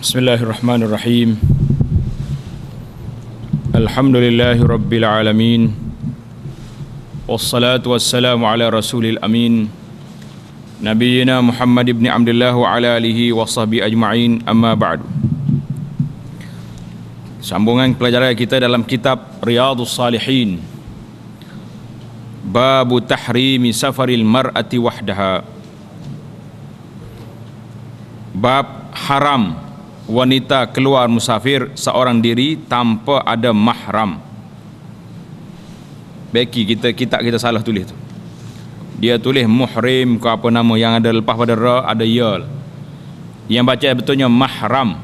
Bismillahirrahmanirrahim. Alhamdulillahi rabbil alamin. Wassalatu wassalamu ala rasulil amin, Nabiyyina Muhammad ibn Abdullah wa ala alihi wa sahbihi ajma'in, amma ba'du. Sambungan pelajaran kita dalam kitab Riyadhus Salihin, Babu tahrimi safaril mar'ati wahdaha. Bab haram wanita keluar musafir seorang diri tanpa ada mahram. Beki kita salah tulis tu. Dia tulis muhrim ke apa nama yang ada lepas pada ra ada ya. Yang baca betulnya mahram.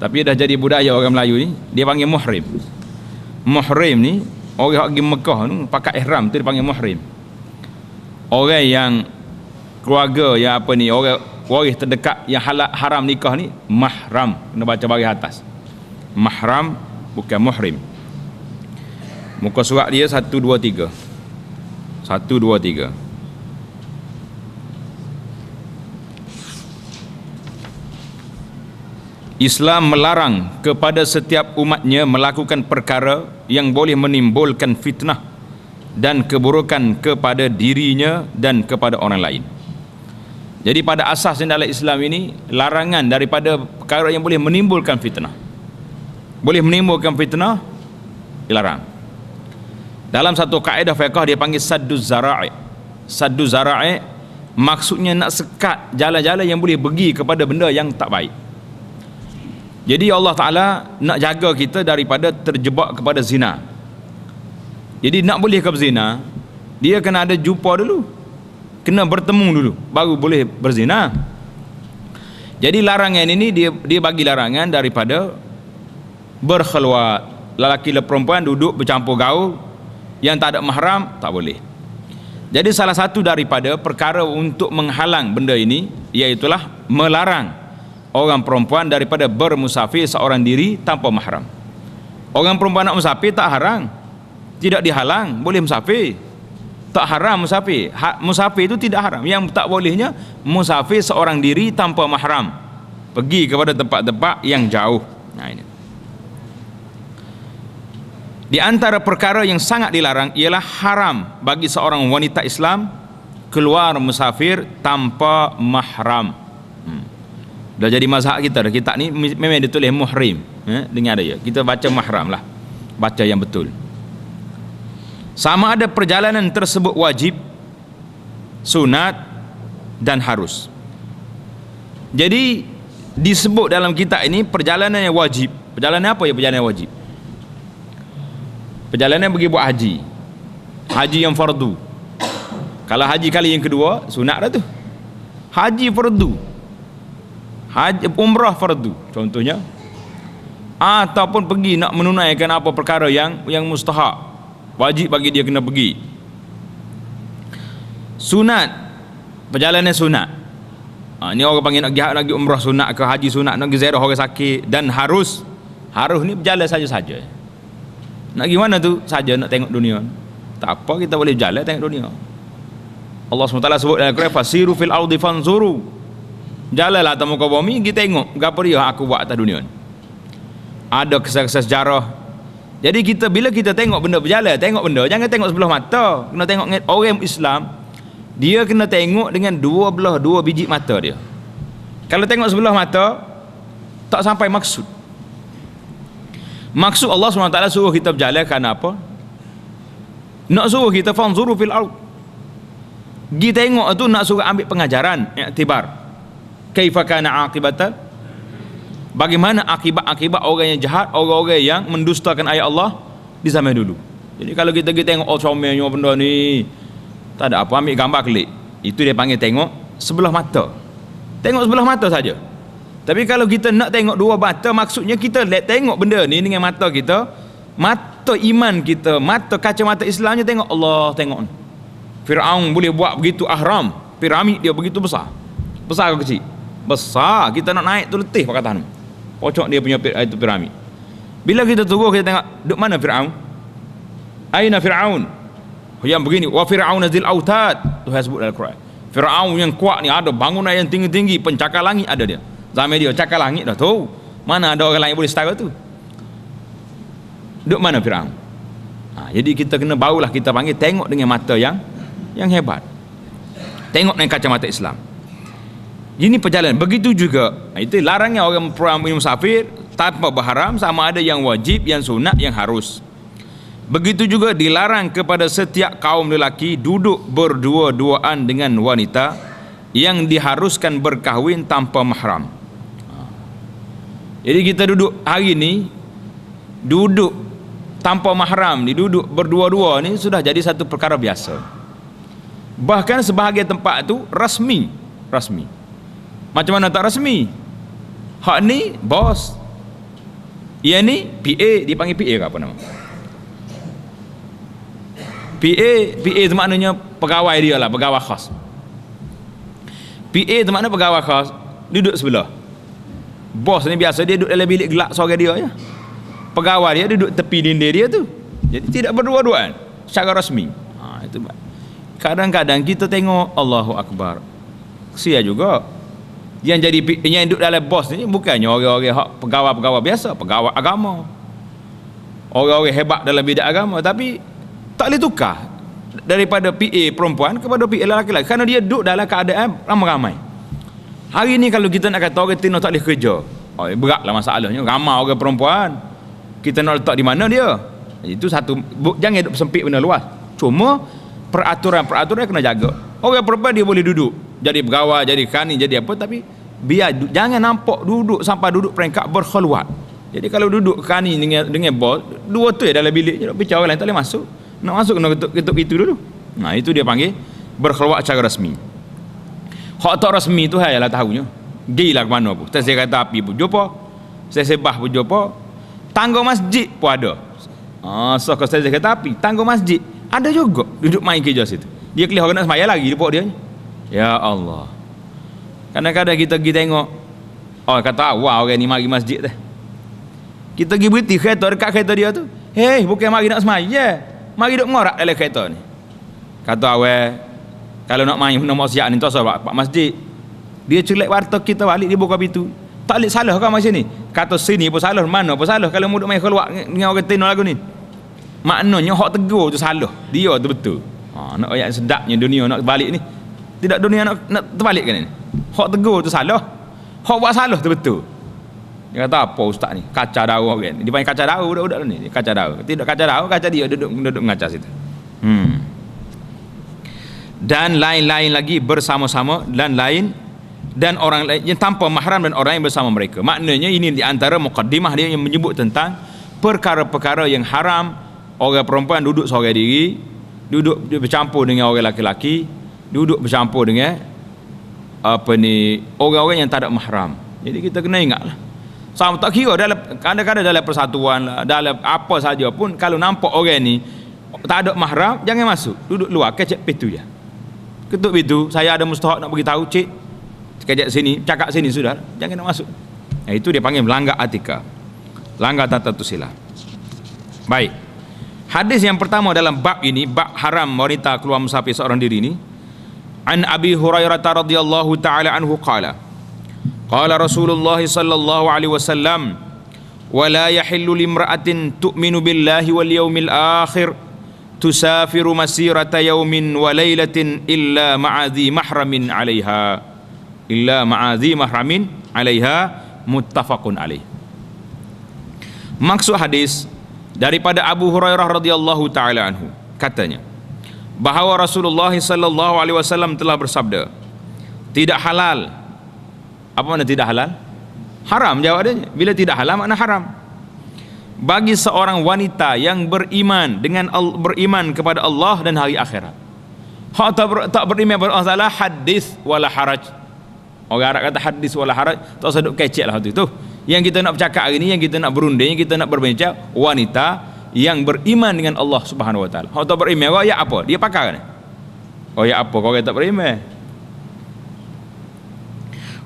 Tapi dah jadi budaya orang Melayu ni, dia panggil muhrim. Muhrim ni orang pergi Mekah tu pakai ihram tu dia panggil muhrim. Orang yang keluarga yang apa ni, orang waris terdekat yang haram nikah ni mahram, kena baca baris atas. Mahram bukan muhrim. Muka surat dia 123. 123. Islam melarang kepada setiap umatnya melakukan perkara yang boleh menimbulkan fitnah dan keburukan kepada dirinya dan kepada orang lain. Jadi pada asasnya dalam Islam ini larangan daripada perkara yang boleh menimbulkan fitnah. Boleh menimbulkan fitnah dilarang. Dalam satu kaedah fiqh dia panggil sadduz zara'i. Sadduz zara'i maksudnya nak sekat jalan-jalan yang boleh pergi kepada benda yang tak baik. Jadi Allah Ta'ala nak jaga kita daripada terjebak kepada zina. Jadi nak boleh ke zina, dia kena ada jumpa dulu, kena bertemu dulu baru boleh berzina. Jadi larangan ini dia bagi larangan daripada berkhulwat, lelaki dan perempuan duduk bercampur gaul yang tak ada mahram, tak boleh. Jadi salah satu daripada perkara untuk menghalang benda ini iaitulah melarang orang perempuan daripada bermusafir seorang diri tanpa mahram. Orang perempuan nak musafir tak haram, tidak dihalang, boleh musafir. Tak haram musafir. Musafir itu tidak haram. Yang tak bolehnya musafir seorang diri tanpa mahram, pergi kepada tempat-tempat yang jauh. Nah ini. Di antara perkara yang sangat dilarang ialah haram bagi seorang wanita Islam keluar musafir tanpa mahram. Dah jadi mazhab kita dah. Kitab ni memang ditulis muhrim. Dengar dia. Kita baca mahram lah. Baca yang betul. Sama ada perjalanan tersebut wajib, sunat dan harus. Jadi disebut dalam kitab ini perjalanan yang wajib. Perjalanan apa ya perjalanan wajib? Perjalanan pergi buat haji. Haji yang fardu. Kalau haji kali yang kedua, sunat dah tu. Haji fardu. Haji umrah fardu contohnya. Ataupun pergi nak menunaikan apa perkara yang mustahab, wajib bagi dia kena pergi. Sunat, perjalanan sunat. Ni orang panggil nak pergi lagi umrah sunat ke haji sunat, nak pergi ziarah orang sakit. Dan harus ni berjalan saja-saja. Nak pergi mana tu saja, nak tengok dunia. Tak apa, kita boleh berjalan tengok dunia. Allah SWT sebut dalam Al-Quran, fasiru fil ardi fanzuru. Jalanlah atas muka bumi, kita tengok apa dia aku buat atas dunia. Ada kisah-kisah sejarah. Jadi bila kita tengok benda berjalan, tengok benda, jangan tengok sebelah mata. Kena tengok orang Islam, dia kena tengok dengan dua biji mata dia. Kalau tengok sebelah mata, tak sampai maksud. Maksud Allah SWT suruh kita berjalan kerana apa? Nak suruh kita fanzuru fil ard. Pergi tengok tu nak suruh ambil pengajaran, iktibar. Kaifa kana aqibata? Bagaimana akibat orang yang jahat, orang-orang yang mendustakan ayat Allah di zaman dulu. Jadi kalau kita pergi tengok comelnya benda ni, tak ada apa, ambil gambar klik. Itu dia panggil tengok sebelah mata. Tengok sebelah mata saja. Tapi kalau kita nak tengok dua mata, maksudnya kita tengok benda ni dengan mata kita, mata iman kita, mata kacamata Islamnya, tengok Allah, tengok Fir'aun boleh buat begitu ahram, piramid dia begitu besar. Besar ke kecil? Besar. Kita nak naik tu letih pakai tangan. Pocok dia punya itu piramid. Bila kita tunggu, kita tengok duk mana Fir'aun? Aina Fir'aun? Yang begini, wa Fir'aun zil autad. Tuhan sebut dalam Al-Quran. Fir'aun yang kuat ni ada bangunan yang tinggi-tinggi, pencakar langit ada dia. Zaman dia cakap langit dah tu. Mana ada orang lain boleh setara tu? Duk mana Firaun? Jadi kita kena barulah kita panggil tengok dengan mata yang hebat. Tengok dengan kacamata Islam. Ini perjalanan. Begitu juga, itu larangnya orang musafir tanpa berharam, sama ada yang wajib, yang sunat, yang harus. Begitu juga dilarang kepada setiap kaum lelaki duduk berdua-duaan dengan wanita yang diharuskan berkahwin tanpa mahram. Jadi kita duduk hari ni, duduk tanpa mahram ni, duduk berdua-dua ni sudah jadi satu perkara biasa. Bahkan sebahagian tempat tu rasmi. Macam mana tak rasmi? Hak ni bos, yang ni PA, dipanggil PA ke apa nama? PA tu maknanya pegawai dia lah, pegawai khas. PA tu maknanya pegawai khas, duduk sebelah. Bos ni biasa dia duduk dalam bilik gelap seorang dia je. Pegawai dia duduk tepi dinding dia tu. Jadi tidak berdua-duaan secara rasmi. Itu kadang-kadang kita tengok Allahu Akbar. Sia juga yang duduk dalam bos ni bukannya orang-orang pegawai-pegawai biasa, pegawai agama, orang-orang hebat dalam bidang agama, tapi tak boleh tukar daripada PA perempuan kepada PA lelaki-lelaki kerana dia duduk dalam keadaan ramai-ramai. Hari ni kalau kita nak kata orang Tino tak boleh kerja, beratlah masalahnya. Ramai orang perempuan, kita nak letak di mana dia? Itu satu, jangan duduk sempit benda luas. Cuma peraturan kena jaga. Orang perempuan dia boleh duduk jadi pegawai, jadi kani, jadi apa, tapi biar jangan nampak duduk sampai duduk peringkat berkhulwat. Jadi kalau duduk kani dengan bos, dua tu dalam bilik je, bicara orang lain tak boleh masuk. Nak masuk kena ketuk itu dulu. Itu dia panggil berkhulwat secara rasmi. Hak tak rasmi tu hayalah tahunya. Gilah ke mana pun. Saya kata api pun jumpa, saya sebah pun jumpa, tangga masjid pun ada. So kalau saya kata api, tangga masjid ada juga duduk main kerja situ. Dia kelihatan nak semaya lagi dipok dia. Ya Allah. Kadang-kadang kita pergi tengok, kata wah orang ni mari masjid dah. Kita pergi berhenti kereta dekat kereta dia tu. Hei, bukan mari nak semaya, mari duk ngorak dalam kereta ni. Kata awak, kalau nak main nombor siap ni tu sebab pak masjid. Dia celek warteg kita balik, dia buka pintu. Tak boleh salah kan macam ni. Kata sini pun salah, mana pun salah kalau mu duk main keluar dengan orang Tino lagu ni. Maknanya hak tegur tu salah, dia tu betul. Nak ayat sedapnya dunia nak balik ni. Tidak dunia nak terbalik kan ni. Hak tegur tu salah, hak buat salah tu betul. Dia kata apa ustaz ni? Kaca daun kan. Dia panggil kaca daun budak-budak ni. Kaca daun. Tidak kaca daun, kaca dia duduk mengaca situ. Dan lain-lain lagi bersama-sama dan orang lain yang tanpa mahram dan orang yang bersama mereka. Maknanya ini di antara muqaddimah dia yang menyebut tentang perkara-perkara yang haram. Orang perempuan duduk seorang diri, duduk bercampur dengan orang lelaki, duduk bercampur dengan orang-orang yang tak ada mahram. Jadi kita kena ingatlah. Sama tak kira dalam kadang-kadang dalam persatuan lah, dalam apa saja pun, kalau nampak orang ni tak ada mahram, jangan masuk. Duduk luar, kecek pintu je. Ketuk pintu, saya ada mustahak nak beritahu, cik, kecek sini, cakap sini sudah, jangan nak masuk. Itu dia panggil melanggar etika, langgar tata sila. Baik. Hadis yang pertama dalam bab ini, bab haram wanita keluar musafir seorang diri ini. An Abi Hurairah radhiyallahu taala anhu qala Rasulullah sallallahu alaihi wasallam wa la yahillu limra'atin tu'minu billahi wal yawmil akhir tusafiru masirata yawmin wa lailatin illa ma'adhi mahramin 'alaiha muttafaqun alaih. Maksud hadis daripada Abu Hurairah radhiyallahu taala anhu, katanya bahawa Rasulullah sallallahu alaihi wasallam telah bersabda, tidak halal. Apa makna tidak halal? Haram jawab dia. Bila tidak halal makna haram. Bagi seorang wanita yang beriman kepada Allah dan hari akhirat. Hak tak beriman kepada Allah Taala, hadis wala haraj. Orang Arab kata hadis wala haraj, tak usah duk kecek lah tu. Yang kita nak bercakap hari ni, yang kita nak berunding, yang kita nak berbincang, wanita yang beriman dengan Allah Subhanahu Wa Taala. Hak tak beriman, ya apa? Dia pakar kan? Ya apa kau tak beriman?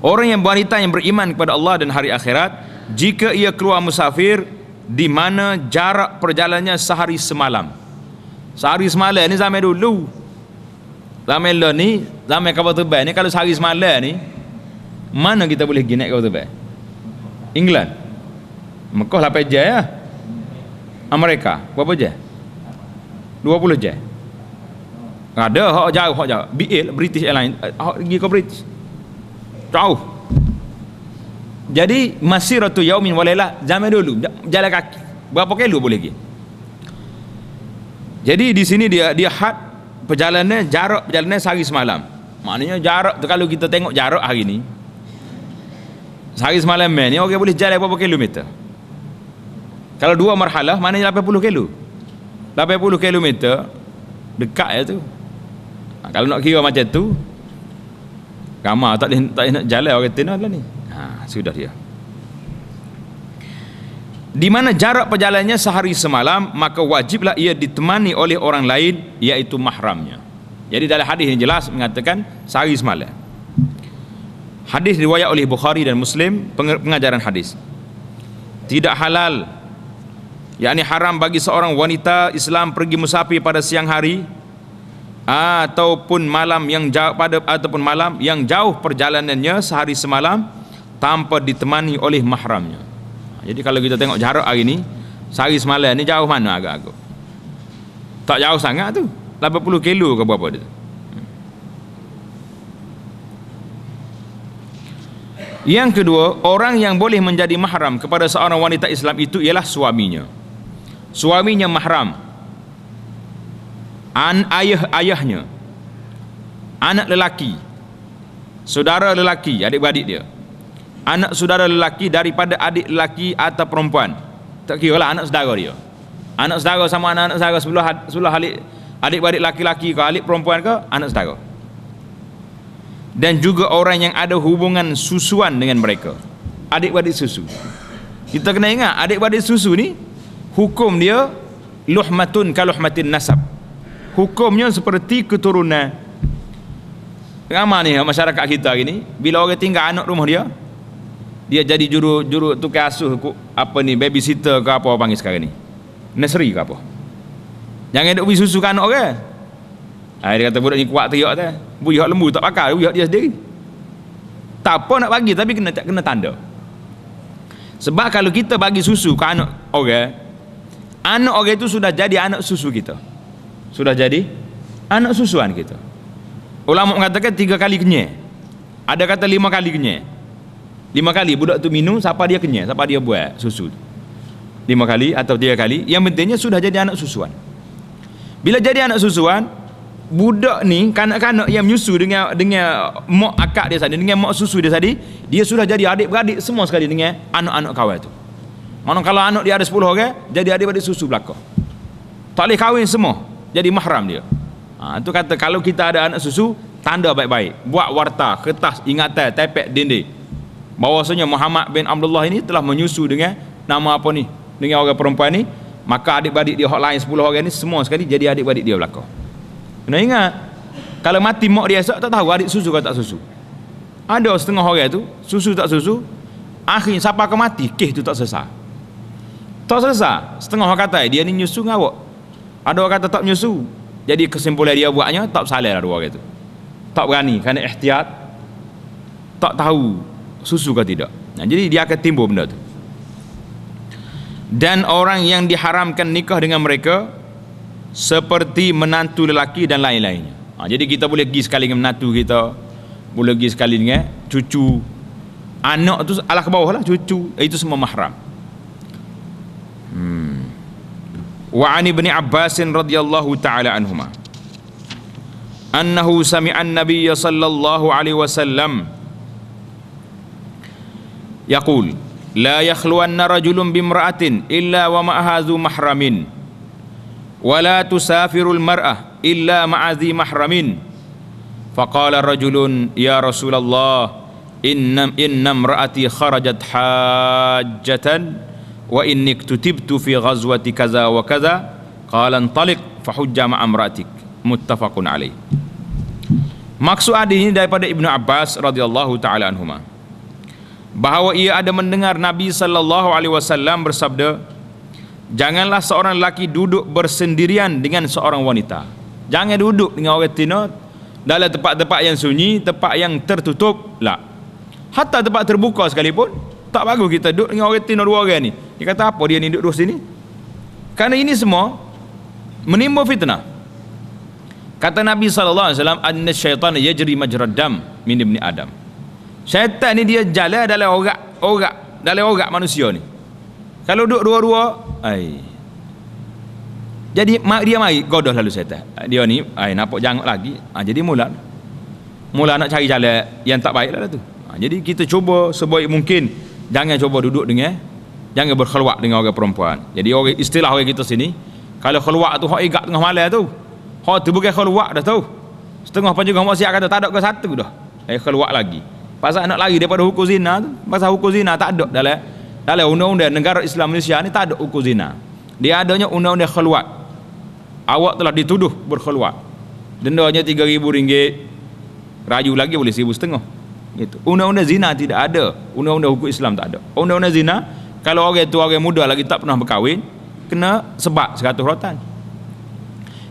Orang yang wanita yang beriman kepada Allah dan hari akhirat, jika ia keluar musafir di mana jarak perjalanannya sehari semalam. Sehari semalam ni zaman dulu. Zaman ni, zaman kapal terbang ni, kalau sehari semalam ni Mana kita boleh pergi naik kapal terbang? England. Mekah 8 jam ya. Amerika berapa jam? 20 jam. Ada hak jauh, BA British Airlines, hak pergi ke British. Jauh. Jadi masiratu yaumin wa lailah, zaman dulu jalan kaki. Berapa kilo boleh pergi? Jadi di sini dia had perjalanan, jarak perjalanan sehari semalam. Maknanya jarak tu kalau kita tengok jarak hari ni, sehari semalam ni orang boleh jalan berapa kilometer? Kalau 2 marhalah maknanya 80 kilo. 80 kilometer dekat ya tu. Kalau nak kira macam tu, ramai tak boleh nak jalan orang kata lah ni. Sudah dia. Di mana jarak perjalanannya sehari semalam, maka wajiblah ia ditemani oleh orang lain, iaitu mahramnya. Jadi dalam hadis ini jelas mengatakan sehari semalam. Hadis riwayat oleh Bukhari dan Muslim, pengajaran hadis. Tidak halal, yakni haram bagi seorang wanita Islam pergi musafir pada siang hari ataupun malam yang jauh perjalanannya sehari semalam tanpa ditemani oleh mahramnya. Jadi kalau kita tengok jarak hari ni, sehari semalam ni jauh mana agak-agak? Tak jauh sangat tu, 80 kilo ke berapa dia. Yang kedua, orang yang boleh menjadi mahram kepada seorang wanita Islam itu ialah suaminya. Suaminya mahram, ayahnya, anak lelaki, saudara lelaki, adik-beradik dia, anak saudara lelaki daripada adik lelaki atau perempuan, tak kira lah anak saudara dia. Anak saudara sama anak saudara sebelah adik-beradik laki-laki ke adik perempuan ke, anak saudara. Dan juga orang yang ada hubungan susuan dengan mereka, adik-beradik susu. Kita kena ingat adik-beradik susu ni hukum dia luhmatun kaluhmatin nasab. Hukumnya seperti keturunan. Ramai ni masyarakat kita hari ni, bila orang tinggal anak rumah dia, dia jadi juru tukar asuh apa ni, babysitter ke apa panggil sekarang ni, nursery ke apa. Jangan duk beri susu ke anak orang. Dia kata budak ni kuat teriak tu, buyuk lembu tak pakai, buyuk dia sendiri. Tak apa nak bagi, tapi kena tanda. Sebab kalau kita bagi susu ke anak orang, anak orang itu sudah jadi anak susu kita, sudah jadi anak susuan kita. Ulama mengatakan 3 kali kenyang, ada kata 5 kali kenyang. 5 kali budak tu minum siapa dia kenyang, siapa dia buat susu 5 kali atau 3 kali, yang pentingnya sudah jadi anak susuan. Bila jadi anak susuan, budak ni, kanak-kanak yang menyusu dengan mak akak dia tadi, dengan mak susu dia tadi, dia sudah jadi adik-beradik semua sekali dengan anak-anak kawan tu. Mana kalau anak dia ada 10 orang, jadi adik-beradik susu belakang, tak boleh kahwin semua, jadi mahram dia. Itu kata kalau kita ada anak susu, tanda baik-baik, buat warta, kertas, ingatan, tepek dinding, bahwasanya Muhammad bin Abdullah ini telah menyusu dengan nama apa ni, dengan orang perempuan ni, maka adik-beradik dia hot lain 10 orang ni semua sekali jadi adik-beradik dia belakang. Kena ingat, kalau mati mak dia esok tak tahu adik susu ke tak susu. Ada setengah orang tu susu tak susu, akhirnya siapa akan mati, kes tu tak selesai. Tak selesai. Setengah orang kata dia ni nyusu ngawak, ada orang kata tak menyusu. Jadi kesimpulan dia buatnya tak bersalah lah dua orang tu. Tak berani kerana ihtiyat, tak tahu susu ke tidak. Jadi dia akan timbul benda tu. Dan orang yang diharamkan nikah dengan mereka seperti menantu lelaki dan lain-lainnya. Jadi kita boleh pergi sekali dengan menantu kita, boleh pergi sekali dengan cucu, anak tu alah ke bawah lah, cucu, itu semua mahram. Wa an ibni Abbas radhiyallahu ta'ala anhuma annahu sami'a an-nabiy sallallahu alaihi wasallam yaqul la yakhluwanna rajulun bimra'atin illa wa ma'aha dhu mahramin wa la tusafirul mar'ah illa ma'a dhi mahramin. Faqala rajulun ya Rasulullah inna imra'ati kharajat hajjatan wa inni kutibtu fi ghazwati kaza wa kaza qala antaliq fahujja ma'a imra'atik, muttafaqun alaih. Maksud hadis ini daripada Ibnu Abbas radhiyallahu taala anhuma, bahawa ia ada mendengar Nabi sallallahu alaihi wasallam bersabda, janganlah seorang lelaki duduk bersendirian dengan seorang wanita. Jangan duduk dengan orang tina dalam tempat-tempat yang sunyi, tempat yang tertutup, lah. Hatta tempat terbuka sekalipun tak bagus kita duduk dengan orang tino dua orang ni. Dia kata apa dia ni duduk sini? Kerana ini semua menimbul fitnah. Kata Nabi SAW, anna syaitan yajri majrad dam min ibni Adam. Syaitan ni dia jalan dalam orak manusia ni. Kalau duduk dua-dua, jadi dia mari godoh lalu syaitan. Dia ni nampak jangok lagi. Jadi mula nak cari jalan yang tak baik lah tu. Jadi kita cuba sebaik mungkin jangan cuba duduk dengan, jangan berkhulwat dengan orang perempuan. Jadi orang istilah orang kita sini, kalau khulwat tu hak igak tengah malam tu, hak tu bukan khulwat dah tu. Setengah pun juga maksiat kata tak ada ke satu dah. Khulwat lagi. Pasal nak lari daripada hukum zina tu, pasal hukum zina tak ada dalam undang-undang negara Islam Malaysia ni, tak ada hukum zina. Dia adanya undang-undang khulwat. Awak telah dituduh berkhulwat. Dendanya RM3,000, raju lagi boleh RM1,500. Gitu. Undang-undang zina tidak ada, undang-undang hukum Islam tak ada. Undang-undang zina, kalau orang tu orang muda lagi tak pernah berkahwin, kena sebat 100 rotan.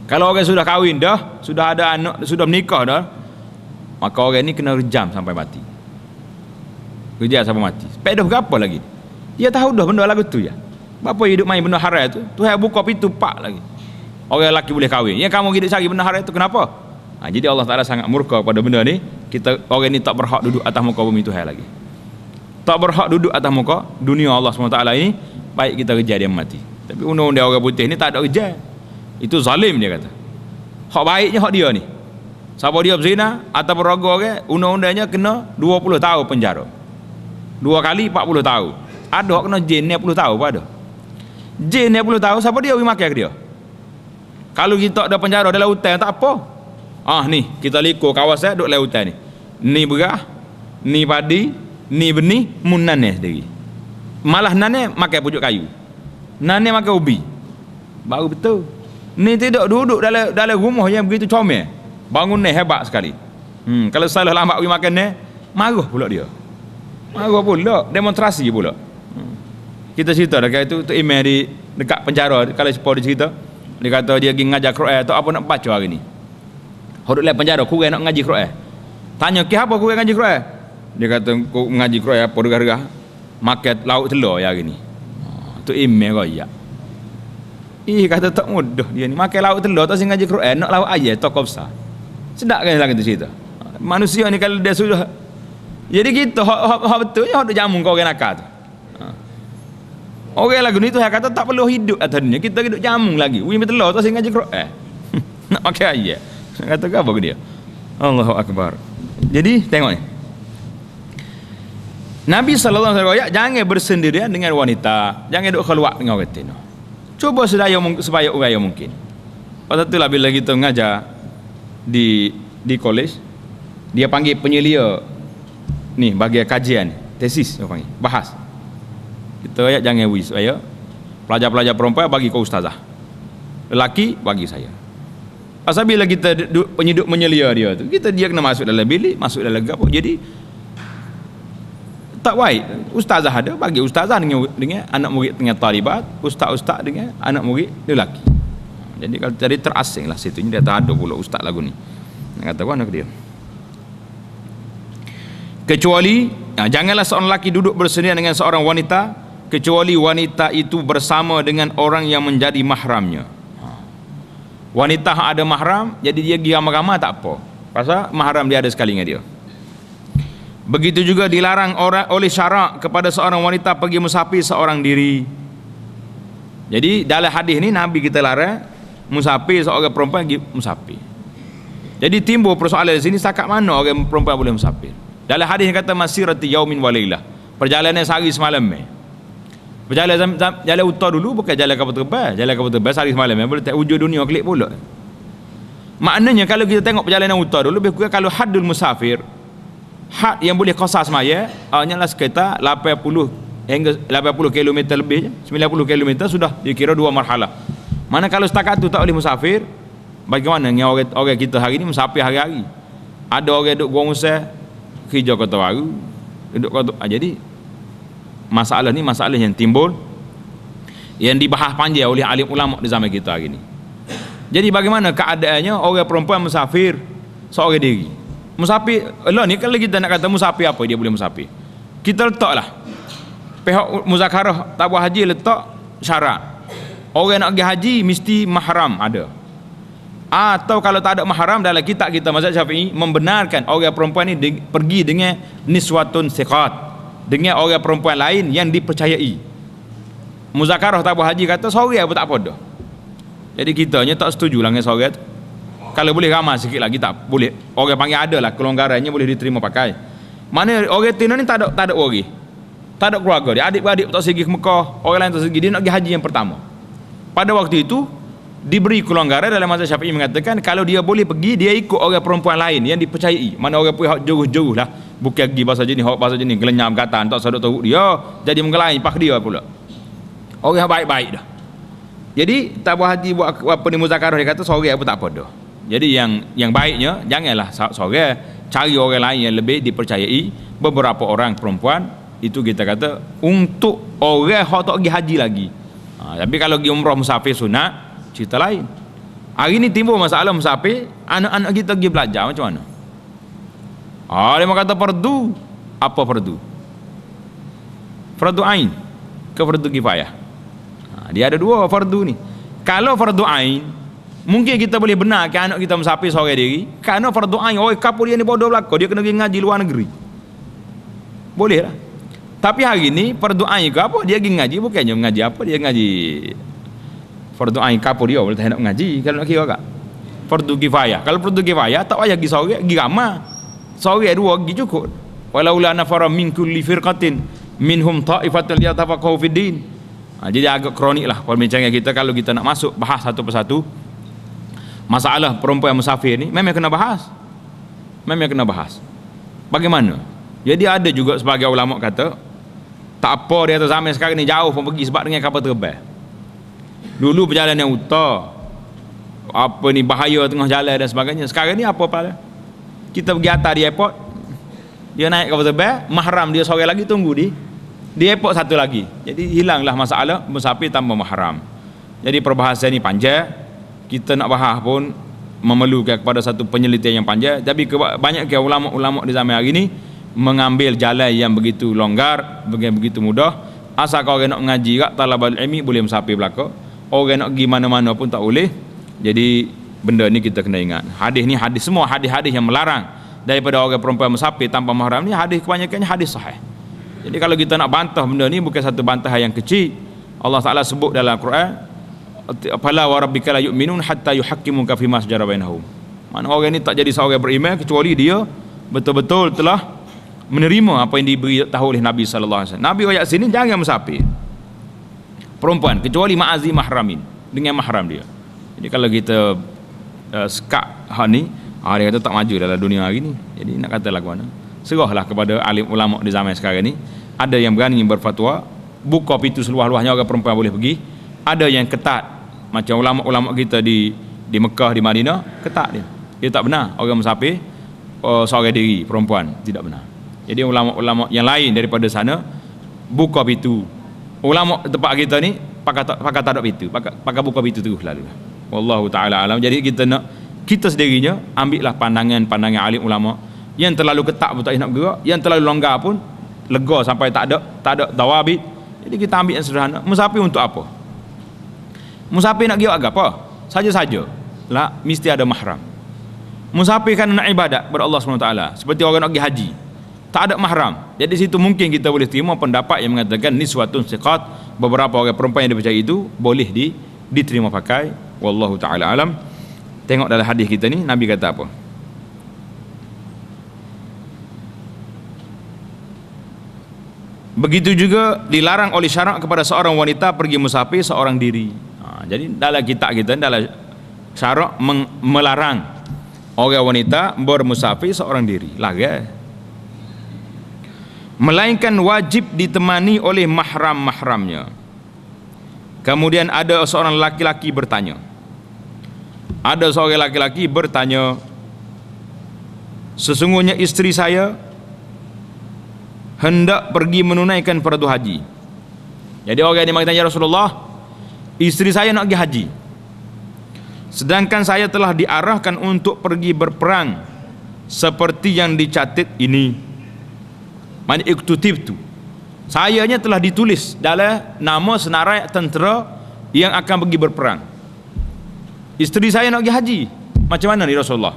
Kalau orang sudah kahwin dah, sudah ada anak, sudah menikah dah, maka orang ni kena rejam sampai mati. Rejam sampai mati. Sepeda berapa lagi? Dia tahu dah benda lagu tu ya. Bapa hidup main benda haram tu, Tuhan buka pintu pak lagi. Orang lelaki boleh kahwin. Yang kamu hidup cari benda haram tu kenapa? Jadi Allah Ta'ala sangat murka pada benda ni. Orang ni tak berhak duduk atas muka bumi Tuhan lagi. Tak berhak duduk atas muka dunia Allah SWT ini. Baik kita kejar dia mati. Tapi undang-undang orang putih ni tak ada kejar. Itu zalim dia kata. Hak baiknya hak dia ni. Siapa dia berzina atau berroga orang, undang-undangnya kena 20 tahun penjara. 2 kali 40 tahun. Ada hak kena jen 60 tahun pun ada. Jen 60 tahun, siapa dia pergi makan ke dia? Kalau kita ada penjara dalam hutan tak apa. Ni kita likur kawasan duduk dalam hutan ni. Ni berah, ni padi, ni benih, mun naneh sendiri. Malah naneh makan pucuk kayu. Naneh makan ubi. Baru betul. Ni tidak duduk dalam rumah yang begitu comel. Bangun ni hebat sekali. Kalau salah lambat pergi makan ni, marah pula dia. Marah pula, demonstrasi pula. Kita cerita dekat itu email di dekat penjara, kalau sepuluh dia cerita, dia kata dia pergi ngajar Quran tu apa nak baca hari ni. Hodok dalam penjara kurang nak ngaji Quran. Tanya ke apa kurang ngaji Quran? Dia kata kau ngaji Quran apa regah-regah makan lauk telur ya hari ni. Tu email royak. Kata tak mudah dia ni makan lauk telur tak ngaji Quran, nak lauk ayam tokoh besar. Sedap kan lagu tu cerita. Manusia ni kalau dia sudah, jadi kita hak betulnya hak duk jamu kau orang nakal tu. Orang lagu ni tu kata tak perlu hidup atas dunia, kita hidup jamu lagi. Wi telur tak ngaji Quran. Nak makan ayam. Kata apa ke dia? Allahu Akbar. Jadi tengok ni, Nabi SAW jangan bersendirian dengan wanita, jangan duk keluar dengan orang tino. Cuba sedaya supaya upaya mungkin. Pasal itulah bila kita mengajar di kolej, dia panggil penyelia ni bagi kajian, tesis dia panggil, bahas. Kita jangan wis supaya pelajar-pelajar perempuan bagi ke ustazah, lelaki bagi saya. Pasal bila kita penyeduk menyelia dia tu, dia kena masuk dalam bilik, masuk dalam gapo. Jadi tak baik. Ustazah ada bagi ustazah dengan anak murid dengan talibat, ustaz-ustaz dengan anak murid lelaki. Jadi kalau tadi terasing lah situ, dia tak ada pula ustaz lagu ni. Nak kata mana ke dia? Kecuali janganlah seorang lelaki duduk bersendirian dengan seorang wanita kecuali wanita itu bersama dengan orang yang menjadi mahramnya. Wanita ada mahram, jadi dia pergi ramai-ramai tak apa. Pasal mahram dia ada sekali dengan dia. Begitu juga dilarang oleh syarak kepada seorang wanita pergi musafir seorang diri. Jadi dalam hadis ni Nabi kita larang musafir seorang perempuan pergi musafir. Jadi timbul persoalan di sini, setakat mana orang perempuan boleh musafir? Dalam hadis kata masirati yaumin wa lailah, perjalanan sehari semalam. Jalan utara dulu bukan jalan kapal terbang. Jalan kapal terbang sehari semalam boleh tak hujung dunia klik pula. Maknanya kalau kita tengok perjalanan utara dulu, lebih kurang kalau haddul musafir, had yang boleh qasas semaya hanyalah sekitar 80 hingga 80 km lebih, 90 km sudah dikira dua marhalah. Mana kalau setakat tu tak boleh musafir, bagaimana dengan orang kita hari ni musafir hari-hari? Ada orang duduk Gua Musah, kerja Kota Baru, duduk kota. Jadi masalah ni masalah yang timbul, yang dibahas panjang oleh alim ulama di zaman kita hari ni. Jadi bagaimana keadaannya orang perempuan musafir seorang diri? Musafir, lah ni kalau kita nak kata musafir apa dia boleh musafir? kita letaklah pihak muzakarah tabung haji letak syarat orang nak pergi haji mesti mahram ada, atau kalau tak ada mahram dalam kitab kita mazhab Syafi'i membenarkan orang perempuan ni pergi dengan niswatun thiqat, dengan orang perempuan lain yang dipercayai. Muzakarah tabung haji kata seorang pun tak apa dah. Jadi kitanya tak setuju lah dengan seorang tu. Kalau boleh ramai sikit lagi tak boleh, orang panggil ada lah kelonggarannya boleh diterima pakai. Mana orang Tino ni tak ada orang, tak ada keluarga dia, adik-beradik tak segi ke Mekah, orang lain tak segi, dia nak pergi haji yang pertama. Pada waktu itu diberi kelonggaran dalam mazhab Syafi'i mengatakan kalau dia boleh pergi, dia ikut orang perempuan lain yang dipercayai. Mana orang pihak juruh-juruh lah, bukan pergi bahasa jenis, bahasa jenis gelenyam kata tak sadut tahu dia jadi mengelai pak dia pula. Orang baik-baik dah. Jadi tabung haji buat apa ni muzakarah, dia kata seorang pun tak apa dah. Jadi yang baiknya janganlah seorang, cari orang lain yang lebih dipercayai. Beberapa orang perempuan itu kita kata untuk orang yang tak pergi haji lagi. Tapi kalau pergi umrah musafir sunat cerita lain. Hari ni timbul masalah musafir, anak-anak kita pergi belajar macam mana? Dia kata fardu. Apa fardu? Fardu ain ke fardu kifayah? Dia ada dua fardu ni. Kalau fardu ain, mungkin kita boleh benarkan anak kita musafir seorang diri. Kerana fardu ain, kapur dia ni bodoh belaka, dia kena pergi ngaji luar negeri. Boleh lah. Tapi hari ni fardu ain ke apa? Dia pergi ngaji, bukannya mengaji apa, dia ngaji fardu ain kapur dia boleh tak nak ngaji kalau nak kira tak. Fardu kifayah. Kalau fardu kifayah tak payah pergi seorang, pergi ramai. Seorang dua pergi cukup. Walaula nafara min kulli firqatin minhum ta'ifatun liyatafaqahu fid din. Jadi agak kronik lah perbincangan kita kalau kita nak masuk bahas satu persatu. Masalah perempuan musafir ni memang kena bahas. Memang kena bahas. Bagaimana? Jadi ada juga sebagai ulama kata tak apa dia atas zaman sekarang ni jauh pun pergi sebab dengan kapal terbang. Dulu perjalanan utara apa ni bahaya tengah jalan dan sebagainya. Sekarang ni apa pada? Kita pergi atas di airport, dia naik kapal terbang, mahram dia seorang lagi tunggu di airport satu lagi. Jadi hilanglah masalah musafir tanpa mahram. Jadi perbahasan ni panjang, kita nak bahas pun memerlukan kepada satu penyelitian yang panjang. Tapi banyak ulama-ulama di zaman hari ni mengambil jalan yang begitu longgar, begitu mudah. Asal kau orang nak mengaji kat talabul ilmi boleh musafir belaka. Orang nak pergi mana-mana pun tak boleh. Jadi benda ni kita kena ingat. Hadis ni semua hadis-hadis yang melarang daripada orang perempuan musafir tanpa mahram ni hadis kebanyakannya hadis sahih. Jadi kalau kita nak bantah benda ni bukan satu bantahan yang kecil. Allah Taala sebut dalam Quran, "Fala wa rabbika la yu'minun hatta yuhaqqimuka fima shajara bainahum." Mana orang ni tak jadi seorang beriman kecuali dia betul-betul telah menerima apa yang diberi tahu oleh Nabi sallallahu alaihi wasallam. Nabi ayat sini jangan musafir perempuan kecuali ma'azi mahramin, dengan mahram dia. Jadi kalau kita sekat hal ni, dia kata tak maju dalam dunia hari ni. Jadi nak kata lagu mana? Serahlah kepada alim ulama di zaman sekarang ni. Ada yang berani berfatwa, buka pintu seluas-luasnya orang perempuan boleh pergi. Ada yang ketat, macam ulama-ulama kita di Mekah, di Madinah, ketat dia. Dia tak benar orang musafir seorang diri perempuan, tidak benar. Jadi ulama-ulama yang lain daripada sana buka pintu. Ulama tempat kita ni pakai tak ada pintu, pakai buka pintu terus lalu. Wallahu taala alam. Jadi kita sendirinya ambillah pandangan alim ulama. Yang terlalu ketat pun tak nak bergerak, yang terlalu longgar pun lega sampai tak ada dawabit. Jadi kita ambil yang sederhana. Musafir untuk apa? Musafir nak pergi agak apa? Saja-saja lah mesti ada mahram. Musafir kan nak ibadat kepada Allah SWT, seperti orang nak pergi haji, tak ada mahram. Jadi situ mungkin kita boleh terima pendapat yang mengatakan niswatun thiqat, beberapa orang perempuan yang dipercayai itu boleh diterima pakai. Wallahu taala alam. Tengok dalam hadis kita ni Nabi kata apa? Begitu juga dilarang oleh syarak kepada seorang wanita pergi musafir seorang diri. Jadi dalam kitab kita dalam syarak melarang orang wanita bermusafir seorang diri. Larang. Melainkan wajib ditemani oleh mahram-mahramnya. Kemudian ada seorang laki-laki bertanya. Ada seorang laki-laki bertanya, sesungguhnya isteri saya hendak pergi menunaikan fardu haji. Jadi orang ini bertanya, ya Rasulullah, isteri saya nak pergi haji, sedangkan saya telah diarahkan untuk pergi berperang seperti yang dicatat ini. Man iktutibtu, sayanya telah ditulis dalam nama senarai tentera yang akan pergi berperang. Isteri saya nak pergi haji, macam mana ni Rasulullah?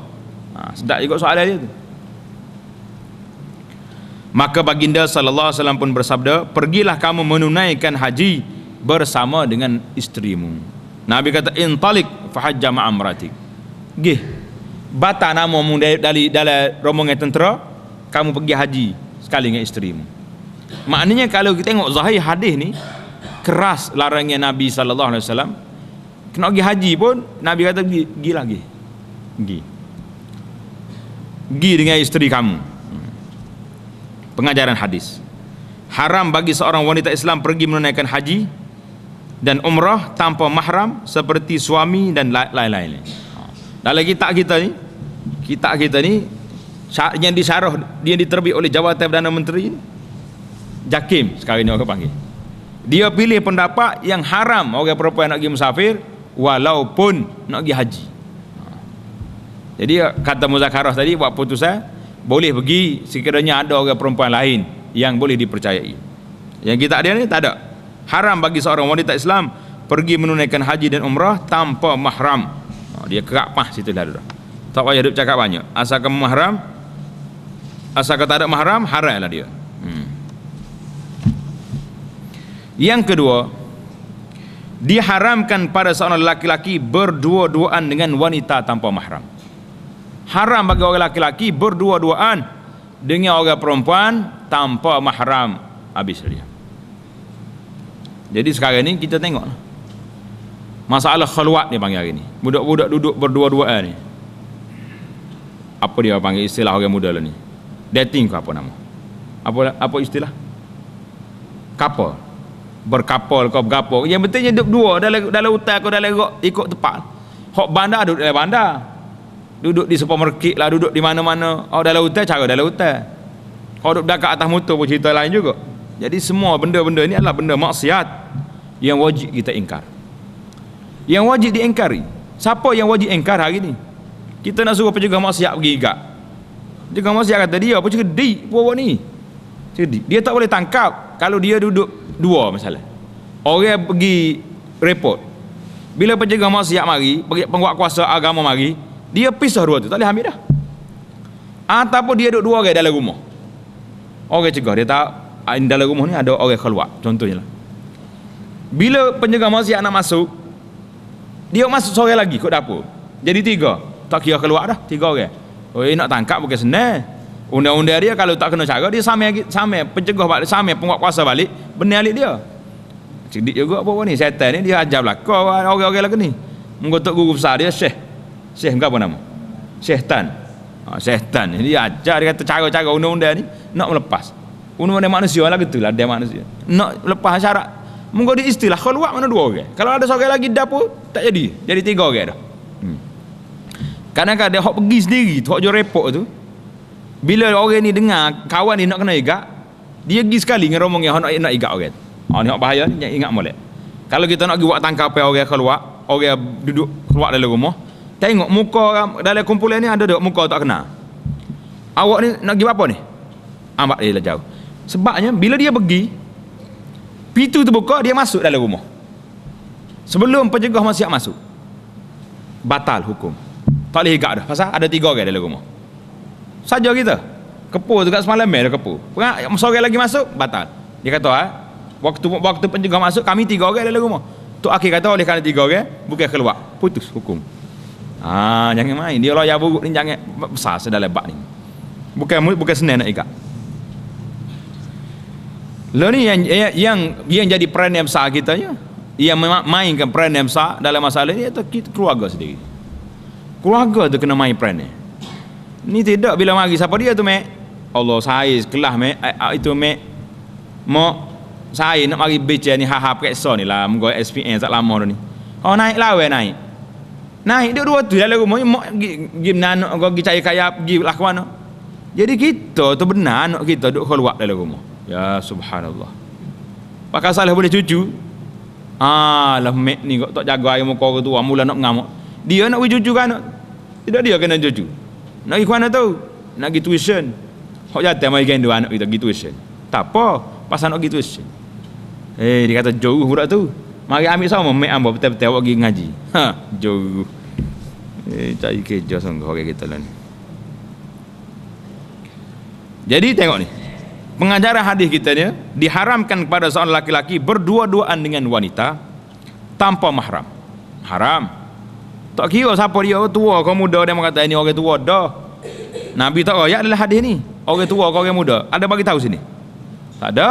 Sedap ikut soalan dia tu. Maka baginda sallallahu alaihi wasallam pun bersabda, pergilah kamu menunaikan haji bersama dengan isterimu. Nabi kata, intalik fahajja ma'amratik. Gih, bata namamu dari dalam rombongan tentera, kamu pergi haji sekali dengan isterimu. Maknanya kalau kita tengok zahir hadis ni, keras larangnya Nabi sallallahu alaihi wasallam. Kena pergi haji pun Nabi kata pergi lagi. Pergi dengan isteri kamu. Pengajaran hadis. Haram bagi seorang wanita Islam pergi menunaikan haji dan umrah tanpa mahram seperti suami dan lain-lain. Dalam kitab kita ni yang disyarah, dia diterbit oleh Jabatan Perdana Menteri JAKIM sekarang ni orang panggil. Dia pilih pendapat yang haram orang perempuan nak pergi musafir walaupun nak pergi haji. Jadi kata muzakarah tadi buat putusan boleh pergi sekiranya ada orang perempuan lain yang boleh dipercayai. Yang kita ada ni tak ada. Haram bagi seorang wanita Islam pergi menunaikan haji dan umrah tanpa mahram. Dia kerak pah situ dah. Tak payah duk cakap banyak. Asalkan mahram, asalkan tak ada mahram, haram lah dia. Yang kedua, diharamkan pada seorang lelaki berdua-duaan dengan wanita tanpa mahram. Haram bagi orang lelaki berdua-duaan dengan orang perempuan tanpa mahram. Habis dia. Jadi sekarang ni kita tengok masalah khalwat dia panggil hari ni. Budak-budak duduk berdua-duaan ni. Apa dia panggil istilah orang muda lah ni? Dating ke apa nama? Apa istilah? Couple. Berkapal kau bergapa. Yang pentingnya duduk dua dalam hutan kau dalam ikut tepat. Hok bandar duduk dalam bandar. Duduk di supermarket lah, duduk di mana-mana. Dalam hutan, cara dalam hutan. Kalau duduk dekat atas motor pun cerita lain juga. Jadi semua benda-benda ni adalah benda maksiat yang wajib kita ingkar. Yang wajib diingkari. Siapa yang wajib ingkar hari ni? Kita nak suruh penjaga maksiat pergi ingkar. Penjaga maksiat kata dia apa cerdik buat ni. Cerdik. Dia tak boleh tangkap kalau dia duduk dua masalah. Orang pergi report. Bila penjaga maksiat mari, penguat kuasa agama mari, dia pisah dua tu, tak boleh ambil dah. Ataupun dia duduk dua orang dalam rumah. Orang cegah, dia tak dalam rumah ni ada orang keluar, contohnya lah. Bila penjaga maksiat nak masuk, dia masuk seorang lagi kot dapur. Jadi tiga, tak kira keluar dah, tiga orang. Nak tangkap bukan senang. Undang-undang dia kalau tak kena cara, dia samai pencegah balik, samai penguat kuasa balik, benar alik dia. Cerdik juga apa ni, setan ni dia ajar belakang orang-orang lagi ni. Menggotok guru besar dia Syekh apa nama? Syaitan. Syaitan ni dia ajar, dia kata cara-cara undang-undang ni nak melepas. Undang-undang manusia lah gitulah, dia manusia. Nak lepas syarat. Munggo di istilah keluar mana dua orang. Kalau ada seorang lagi dapur tak jadi. Jadi tiga orang dah. Kadang-kadang hok pergi sendiri tu, hok jo repot tu. Bila orang ni dengar kawan ni nak kena igak, dia pergi sekali dengan rombongan hok nak igak orang. Ni hok bahaya ni, ingat molek. Kalau kita nak pergi buat tangkapan orang keluar, orang duduk keluar dalam rumah, tengok muka dalam kumpulan ni ada muka tak kenal. Awak ni nak pergi apa ni? Ambak dia lah jauh. Sebabnya bila dia pergi, pintu terbuka, dia masuk dalam rumah. Sebelum penjegah maksiat masuk, batal hukum. Tak boleh higak dah. Pasal ada tiga orang dalam rumah. Saja kita. Kepu tu kat semalam dah kepu. Seorang lagi masuk, batal. Dia kata, waktu penjegah masuk, kami tiga orang dalam rumah. Tu akhir kata oleh kerana tiga orang, bukan keluar. Putus hukum. Jangan main. Dia loya buruk ni jangan besar sedalam bab ni. Bukan senang nak ikat. Lalu ni yang jadi peranan yang besar kita nya. Yang mainkan peranan yang besar dalam masalah ni itu kita keluarga sendiri. Keluarga tu kena main peranan. Ni tidak bila mari siapa dia tu mek. Allah saya kelah mek itu mek. Mak saya nak mari baca ni hahap reksa ni lah menggo SPN tak lama dah ni. Naik lawan naik. Naik dia dua tu dalam rumah mak pergi menanuk pergi cari kaya pergi lah ke mana. Jadi kita tu benar anak kita duk keluar dalam rumah. Ya subhanallah. Pakai salah boleh cucu. Lah mek ni kok tak jaga air muka orang tua mula nak mengamuk. Dia nak pergi cucu kan anak. Tidak dia kena cucu. Nak pergi ke mana tahu? Nak pergi tuition. Hok jatuh mai gendong anak kita gitu je. Tak apa, pasal nak gitu je. Dia kata jauh budak tu. Mari ambil sama mek ambo betul-betul awak pergi ngaji. Jauh. Cari kerja sanggup orang kita lah ni. Jadi tengok ni. Pengajaran hadis kita ni diharamkan kepada seorang laki-laki berdua-duaan dengan wanita tanpa mahram. Haram. Tak kira siapa dia, orang tua kau muda, dia mengata ini orang tua dah. Nabi tak ayat adalah hadis ni. Orang tua kau orang muda. Ada bagi tahu sini? Tak ada.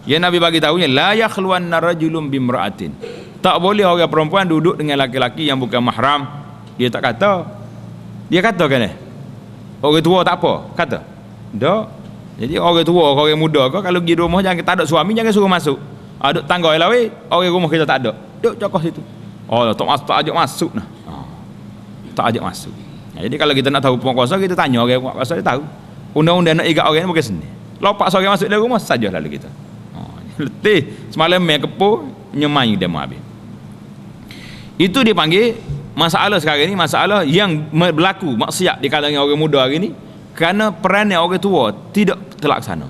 Yang Nabi bagi tahunya la yakhluwanna rajulun bimra'atin. Tak boleh orang perempuan duduk dengan laki-laki yang bukan mahram. Dia tak kata. Dia kata kan orang tua tak apa? Kata. Tak. Jadi orang tua orang muda kau kalau pergi rumah jangan tak ada suami jangan suruh masuk. Ada tangga lawe, orang rumah kita tak ada. Duduk cokos situ. Oh, tak ajak masuk nah. Tak ajak masuk. Jadi kalau kita nak tahu penguasa kita tanya orang penguasa dia tahu. Undang-undang nak ikat orang bukan seni. Lopak seorang masuk dalam rumah saja lalu kita. Letih semalam main kepo nyemai dia habis. Itu dipanggil masalah sekarang ni, masalah yang berlaku maksiat di kalangan orang muda hari ni kerana peranan orang tua tidak terlaksana.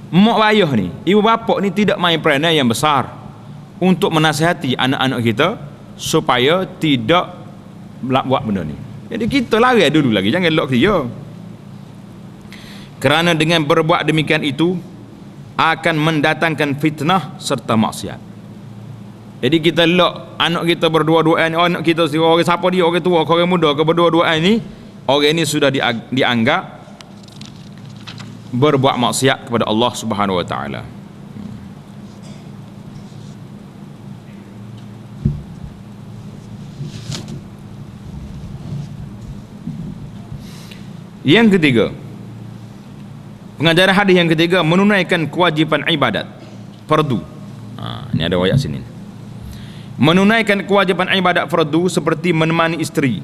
Mak ayah ni, ibu bapa ni tidak main peranan yang besar untuk menasihati anak-anak kita supaya tidak buat benda ni. Jadi kita lari dulu lagi, jangan elok dia. Kerana dengan berbuat demikian itu akan mendatangkan fitnah serta maksiat. Jadi kita lock anak kita berdua-duaan, anak kita orang siapa dia, orang tua, orang muda, ke berdua-duaan ni, orang ini sudah dianggap berbuat maksiat kepada Allah Subhanahu wa taala. Yang ketiga, pengajaran hadis yang ketiga, menunaikan kewajipan ibadat fardu. Ini ada ayat sini. Menunaikan kewajipan ibadat fardu seperti menemani isteri.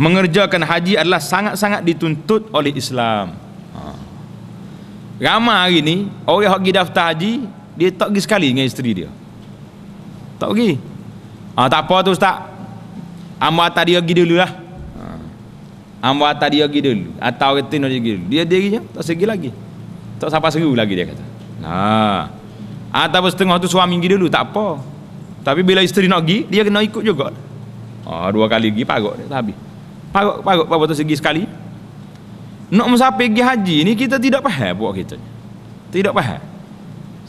Mengerjakan haji adalah sangat-sangat dituntut oleh Islam. Ramai hari ni orang yang pergi daftar haji, dia tak pergi sekali dengan isteri dia. Tak pergi. Tak apa tu ustaz. Ambo atas dia pergi dululah. Ambo atas dia pergi dulu. Atau orang tino dia pergi dulu. Dia dirinya tak segi lagi. Tak sampai seru lagi dia kata. Atau setengah tu suami pergi dulu, tak apa. Tapi bila isteri nak pergi, dia kena ikut juga. Dua kali pergi parut dia tak habis. Parut berapa tu segi sekali. Nak musafir pergi haji ni kita tidak faham buat kita. Tidak faham.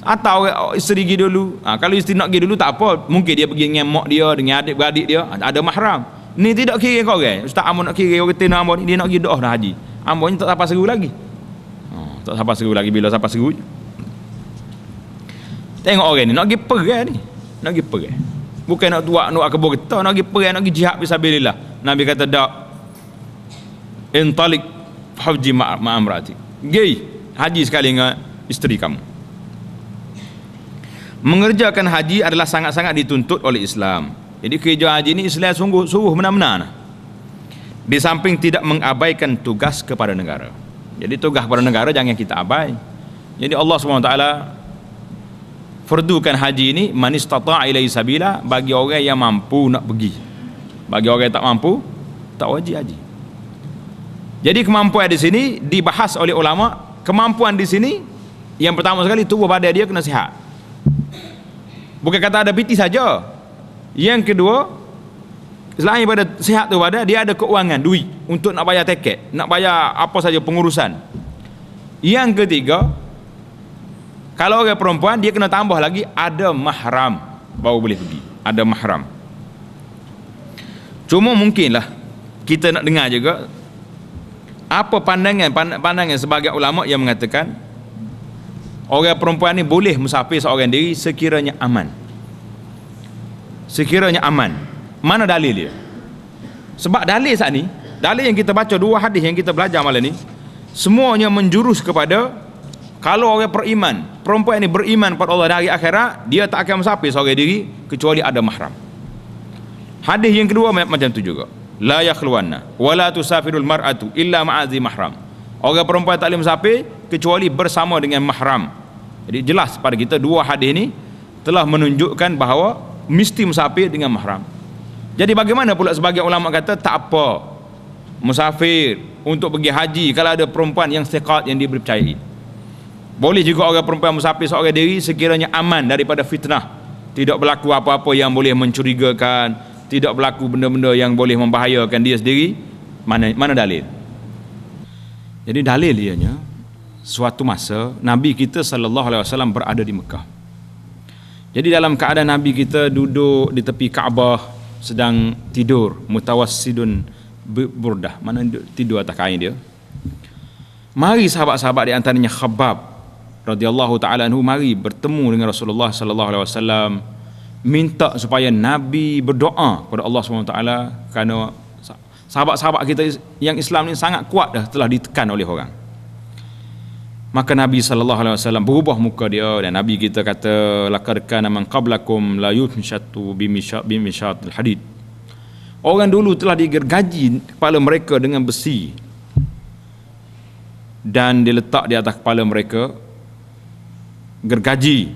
Atau isteri pergi dulu. Kalau isteri nak pergi dulu tak apa, mungkin dia pergi dengan mak dia, dengan adik-beradik dia, ada mahram. Ni tidak kira kau orang. Ustaz ambo nak kira orang tina ambo ni, dia nak pergi doa dah haji. Ambo ni tak sampai seru lagi. Tak sampai seru lagi, bila sampai seru. Tengok orang ni nak pergi perang ni. Nak pergi perang. Bukan nak tuak nak kebun kita, nak pergi perang, nak pergi jihad fisabilillah. Nabi kata dak. Intalik haji ma'amrati. Pergi haji sekali dengan isteri kamu. Mengerjakan haji adalah sangat-sangat dituntut oleh Islam. Jadi kerja haji ni Islam sungguh suruh benar-benar. Di samping tidak mengabaikan tugas kepada negara. Jadi tugas kepada negara jangan kita abai. Jadi Allah SWT fardukan haji ini man istata'a ilaihi sabila bagi orang yang mampu nak pergi. Bagi orang yang tak mampu tak wajib haji. Jadi kemampuan di sini dibahas oleh ulama. Kemampuan di sini yang pertama sekali tubuh badan dia kena sihat. Bukan kata ada PT saja. Yang kedua, selain pada sihat tu badan, dia ada keuangan, duit untuk nak bayar tiket, nak bayar apa saja pengurusan. Yang ketiga, kalau orang perempuan dia kena tambah lagi ada mahram baru boleh pergi. Ada mahram. Cuma mungkinlah kita nak dengar juga apa pandangan sebagai ulama yang mengatakan orang perempuan ni boleh musafir seorang diri sekiranya aman. Sekiranya aman. Mana dalil dia? Sebab dalil saat ni, dalil yang kita baca, dua hadis yang kita belajar malam ni, semuanya menjurus kepada kalau orang beriman, perempuan ini beriman pada Allah dan hari akhirat, dia tak akan musafir seorang diri kecuali ada mahram. Hadis yang kedua macam tu juga. La yakhluwanna wala tusafirul mar'atu illa ma'azi mahram. Orang perempuan tak boleh musafir kecuali bersama dengan mahram. Jadi jelas pada kita dua hadis ni telah menunjukkan bahawa mesti musafir dengan mahram. Jadi bagaimana pula sebagai ulama kata tak apa. musafir, untuk pergi haji, kalau ada perempuan yang thiqat, yang diberi percayai. Boleh juga orang perempuan musafir seorang diri sekiranya aman daripada fitnah, tidak berlaku apa-apa yang boleh mencurigakan, tidak berlaku benda-benda yang boleh membahayakan dia sendiri. Mana dalil? Jadi dalil ianya, suatu masa Nabi kita sallallahu alaihi wasallam berada di Mekah. Jadi dalam keadaan Nabi kita duduk di tepi Kaabah, sedang tidur, mutawassidun burdah, mana tidur atas kain dia. Mari sahabat-sahabat, di antaranya Khabbab radhiyallahu taala anhu, mari bertemu dengan Rasulullah sallallahu alaihi wasallam, minta supaya Nabi berdoa kepada Allah Subhanahu wa taala, kerana sahabat-sahabat kita yang Islam ni sangat kuat dah, telah ditekan oleh orang. Maka Nabi sallallahu alaihi wasallam berubah muka dia, dan Nabi kita kata, laqad kana man qablakum la yumshatu bimishatil hadid. Orang dulu telah digergaji kepala mereka dengan besi, dan diletak di atas kepala mereka gergaji.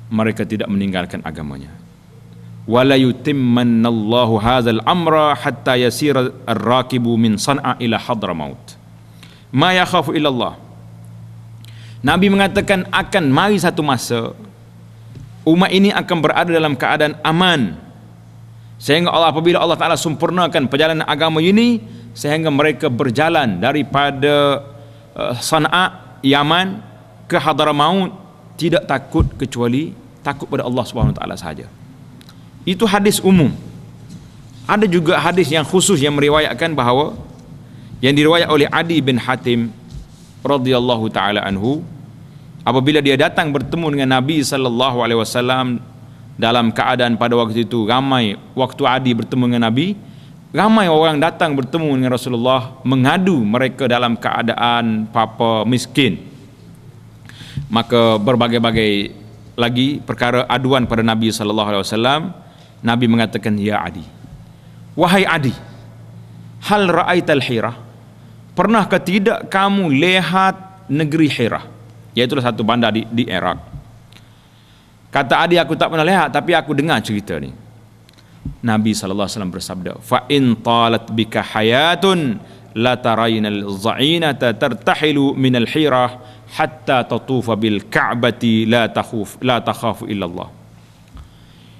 Mereka tidak meninggalkan agamanya. Wala yutimmannallahu hadzal amra hatta yasira ar-rakibu min San'a ila Hadramaut ma yakhafu illa Allah. Nabi mengatakan akan mari satu masa umat ini akan berada dalam keadaan aman, sehingga apabila Allah Ta'ala sempurnakan perjalanan agama ini, sehingga mereka berjalan daripada San'a, Yaman, ke Hadramaut, tidak takut kecuali takut pada Allah Subhanahu Wa Ta'ala sahaja. Itu hadis umum. Ada juga hadis yang khusus yang meriwayatkan bahawa, yang diriwayat oleh Adi bin Hatim radhiyallahu taala anhu, apabila dia datang bertemu dengan Nabi sallallahu alaihi wasallam dalam keadaan pada waktu itu ramai, waktu Adi bertemu dengan Nabi, ramai orang datang bertemu dengan Rasulullah, mengadu mereka dalam keadaan papa miskin. Maka berbagai-bagai lagi perkara aduan pada Nabi sallallahu alaihi wasallam. Nabi mengatakan, ya Adi, wahai Adi, hal ra'aital Hirah, pernahkah tidak kamu lihat negeri Hirah, iaitu satu bandar di Iraq. Kata Adi, aku tak pernah lihat, tapi aku dengar cerita ni. Nabi sallallahu alaihi wasallam bersabda, fa in talat bika hayatun la taraynal za'inata tartahilu minal Hirah hatta tatufa bil Ka'bati la takhafu illallah.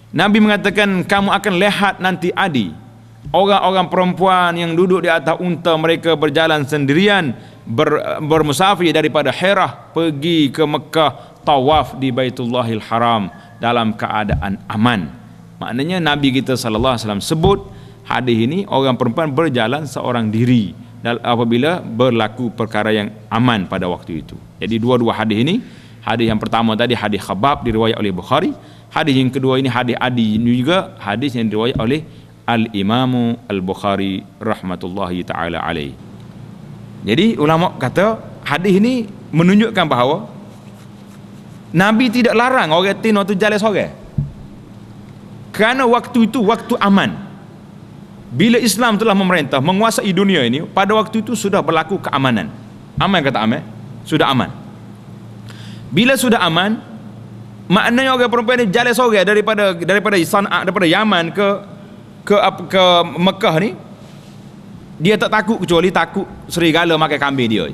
Nabi mengatakan, kamu akan lihat nanti Adi, orang-orang perempuan yang duduk di atas unta mereka berjalan sendirian, bermusafir daripada Hirah pergi ke Mekah, tawaf di Baitullahil Haram dalam keadaan aman. Maknanya Nabi kita sallallahu alaihi wasallam sebut hadis ini, orang perempuan berjalan seorang diri apabila berlaku perkara yang aman pada waktu itu. Jadi dua-dua hadis ini, hadis yang pertama tadi hadis Khabbab diriwayat oleh Bukhari, hadis yang kedua ini hadis Adi, ini juga hadis yang diriwayat oleh Al-Imamu Al-Bukhari rahmatullahi ta'ala alaih. Jadi ulama kata hadis ini menunjukkan bahawa Nabi tidak larang orang tin waktu jalan seorang, kerana waktu itu waktu aman. Bila Islam telah memerintah menguasai dunia ini, pada waktu itu sudah berlaku keamanan. Aman kata aman, sudah aman. Bila sudah aman, maknanya orang perempuan ini jalan seorang daripada San'a, daripada Yaman ke Mekah ni, dia tak takut kecuali takut serigala makan kambing dia.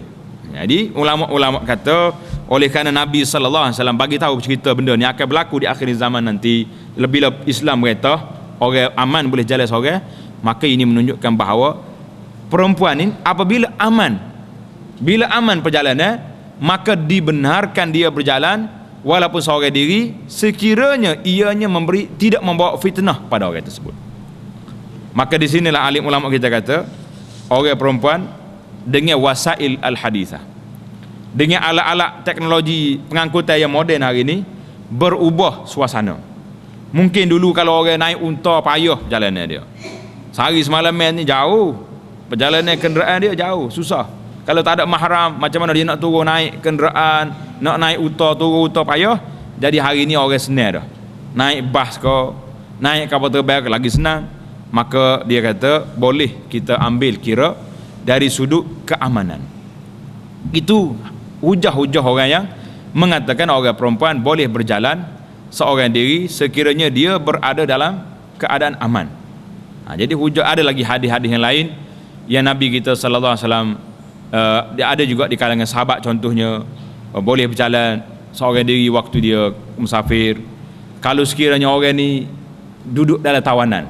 Jadi ulama-ulama kata, oleh kerana Nabi sallallahu alaihi wasallam bagi tahu cerita benda ni akan berlaku di akhir zaman nanti, bila Islam berkata orang aman boleh jalan seorang, maka ini menunjukkan bahawa perempuan ini apabila aman, bila aman perjalanan, maka dibenarkan dia berjalan walaupun seorang diri, sekiranya ianya tidak membawa fitnah pada orang tersebut. Maka di sinilah alim ulama kita kata, orang perempuan dengan wasail al-hadithah, dengan alat-alat teknologi pengangkutan yang moden hari ini, berubah suasana. Mungkin dulu kalau orang naik unta payah perjalanan dia, sehari semalam ni jauh, perjalanan kenderaan dia jauh, susah. Kalau tak ada mahram, macam mana dia nak turun naik kenderaan, nak naik unta, turun unta payah. Jadi hari ni orang senang dah, naik bas ke, naik kapal terbang ke, lagi senang. Maka dia kata boleh kita ambil kira dari sudut keamanan. Itu hujah-hujah orang yang mengatakan orang perempuan boleh berjalan seorang diri sekiranya dia berada dalam keadaan aman. Jadi hujah. Ada lagi hadis-hadis yang lain yang Nabi kita sallallahu alaihi wasallam dia ada juga di kalangan sahabat, contohnya boleh berjalan seorang diri waktu dia musafir. Kalau sekiranya orang ni duduk dalam tawanan,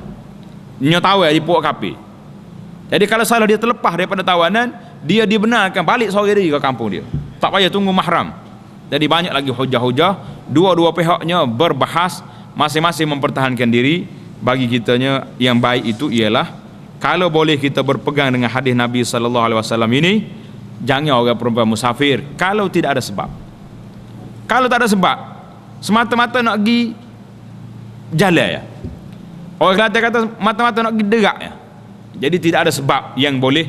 tahu di puak kapi, jadi kalau salah dia terlepas daripada tawanan, dia dibenarkan balik seorang diri ke kampung dia, tak payah tunggu mahram. Jadi banyak lagi hujah-hujah, dua-dua pihaknya berbahas, masing-masing mempertahankan diri. Bagi kitanya yang baik itu ialah kalau boleh kita berpegang dengan hadis Nabi sallallahu alaihi wasallam ini, jangan orang perempuan musafir kalau tidak ada sebab. Kalau tak ada sebab, semata-mata nak pergi jalan ya. Orang Kelantan kata mata-mata nak pergi derak ya. Jadi tidak ada sebab yang boleh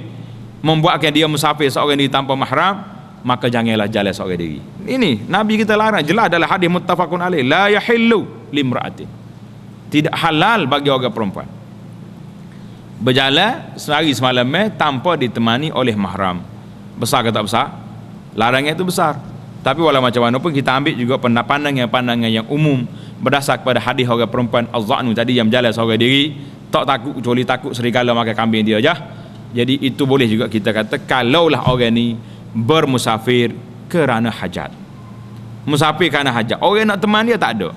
membuatkan dia musafir seorang diri tanpa mahram, maka janganlah jalan seorang diri. Ini Nabi kita larang jelas dalam hadis muttafaqun alaih, la yahillu limra'atin, tidak halal bagi orang perempuan berjalan sehari semalam tanpa ditemani oleh mahram. Besar ke tak besar? Larangan itu besar. Tapi walau macam mana pun kita ambil juga pandangan yang umum berdasar kepada hadis orang perempuan az-za'nu tadi yang berjalan seorang diri, tak takut kecuali takut serigala makan kambing dia aja. Jadi itu boleh juga kita kata kalaulah orang ni bermusafir kerana hajat. Musafir kerana hajat. Orang nak teman dia tak ada,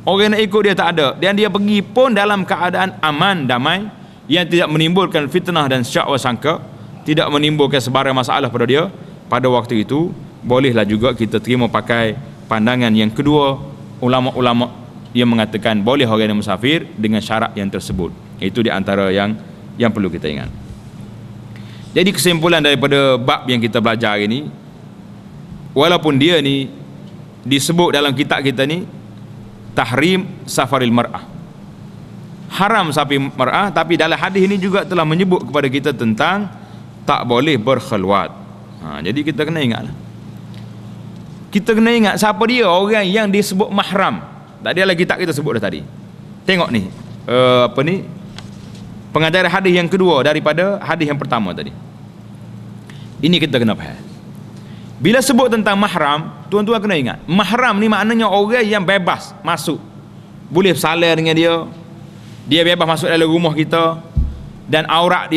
orang nak ikut dia tak ada, dan dia pergi pun dalam keadaan aman damai yang tidak menimbulkan fitnah dan syak wa sangka, tidak menimbulkan sebarang masalah pada dia. Pada waktu itu bolehlah juga kita terima pakai pandangan yang kedua, ulama-ulama yang mengatakan boleh orang yang musafir dengan syarat yang tersebut. Itu di antara yang perlu kita ingat. Jadi kesimpulan daripada bab yang kita belajar hari ini, walaupun dia ni disebut dalam kitab kita ni tahrim safaril mar'ah, haram sapi mar'ah, tapi dalam hadis ini juga telah menyebut kepada kita tentang tak boleh berkhulwat. Jadi kita kena ingatlah. Kita kena ingat siapa dia orang yang disebut mahram. Tak ada lagi kitab kita sebut dah tadi. Tengok ni, pengajaran hadis yang kedua daripada hadis yang pertama tadi. Ini kita kena faham. Bila sebut tentang mahram, tuan-tuan kena ingat, mahram ni maknanya orang yang bebas masuk, boleh bersalah dengan dia bebas masuk dalam rumah kita, dan aurat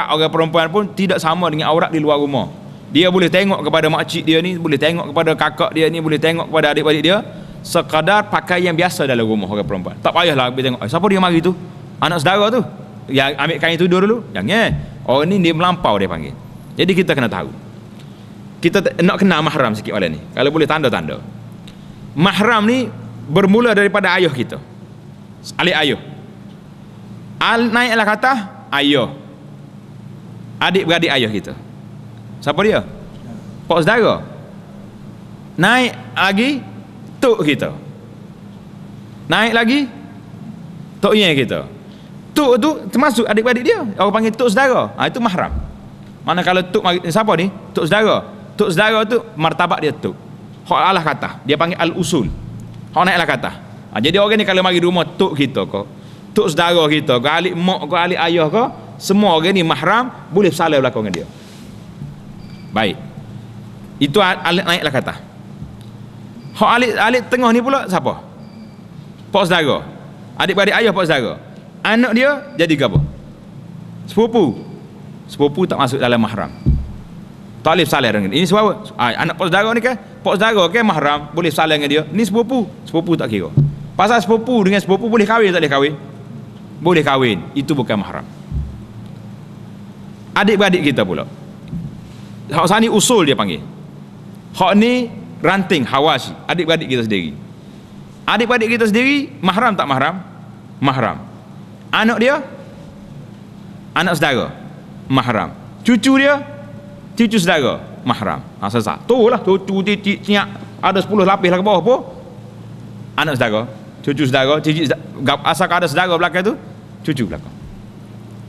orang perempuan pun tidak sama dengan aurat di luar rumah. Dia boleh tengok kepada makcik dia ni, boleh tengok kepada kakak dia ni, boleh tengok kepada adik-adik dia, sekadar pakaian biasa dalam rumah orang perempuan. Tak payahlah pergi tengok, siapa dia mari tu? Anak saudara tu? Yang ambil kain tidur dulu? Jangan. Orang ni dia melampau dia panggil. Jadi kita kena tahu. Kita nak kenal mahram sikit malam ni. Kalau boleh tanda-tanda. Mahram ni bermula daripada ayah kita. Alik ayah. Naiklah kata ayah. Adik-beradik ayah kita. Siapa dia? Pak saudara. Naik lagi tok kita. Naik lagi tok yang kita. Tok tu termasuk adik-beradik dia. Orang panggil tok saudara. Itu mahram. Mana kalau tok siapa ni? Tok saudara. Tok saudara tu martabat dia tok. Hak Allah kata, dia panggil al-usul. Hak naiklah kata. Jadi orang ni kalau mari rumah tok kita ke, tok saudara kita ke, alik mak ke, alik ayah ke, semua orang ni mahram, boleh bersalah belakang dengan dia. Baik. Itu naiklah kata. Hak alik tengah ni pula siapa? Pak saudara. Adik-beradik ayah pak saudara. Anak dia jadi apa? Sepupu. Sepupu tak masuk dalam mahram. Tak boleh bersalah dengan dia. Ini sebab anak pak saudara ni kan, pak saudara kan mahram, boleh bersalah dengan dia. Ni sepupu. Sepupu tak kira. Pasal sepupu dengan sepupu boleh kahwin tak boleh kahwin? Boleh kahwin. Itu bukan mahram. Adik-beradik kita pula. Hak sana ni usul dia panggil. Hak ni ranting hawashi, adik-beradik kita sendiri. Adik-beradik kita sendiri mahram tak mahram? Mahram. Anak dia, anak saudara, mahram. Cucu dia, cucu saudara, mahram. Selesai. Tu lah, cucu cicit ada 10 lapis lah ke bawah pun anak saudara, cucu saudara, cicit asal ada saudara belakang tu, cucu belakang.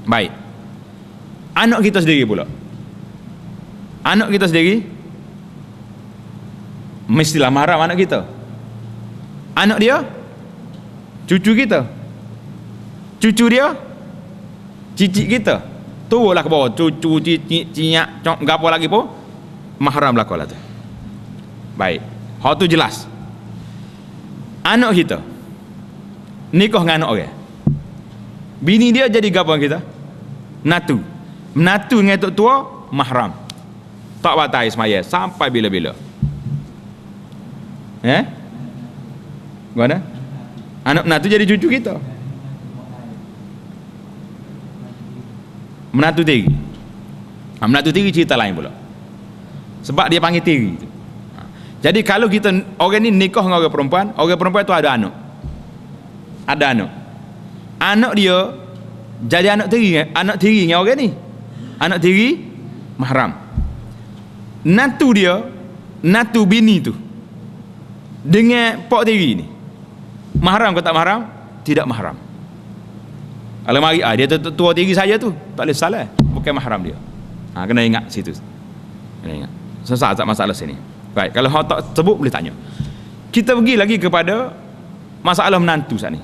Baik. Anak kita sendiri pula. Anak kita sendiri mestilah mahram anak kita. Anak dia cucu kita. Cucu dia cicit kita. Turunlah ke bawah, cucu, cicit, cinyak, cok, gapo lagi pun mahram belaka lah tu. Baik. Hak tu jelas. Anak kita nikah dengan anak orang. Bini dia jadi gapo kita? Natu. Menatu dengan tok tua mahram. Tak batal semaya sampai bila-bila. Mana? Anak menatu jadi cucu kita. Menatu tiri. Menatu tiri cerita lain pula. Sebab dia panggil tiri. Jadi kalau kita orang ni nikah dengan orang perempuan tu ada anak. Ada anak. Anak dia jadi anak tiri dengan orang ni. Anak tiri mahram. Natu dia, natu bini tu dengan pak tiri ni. Mahram ke tak mahram? Tidak mahram. Kalau mari dia tua tiri saya tu, tak boleh salah. Bukan mahram dia. Kena ingat situ. Kena ingat. Susah tak masalah sini. Baik, kalau hak tak sebut boleh tanya. Kita pergi lagi kepada masalah menantu saat ni.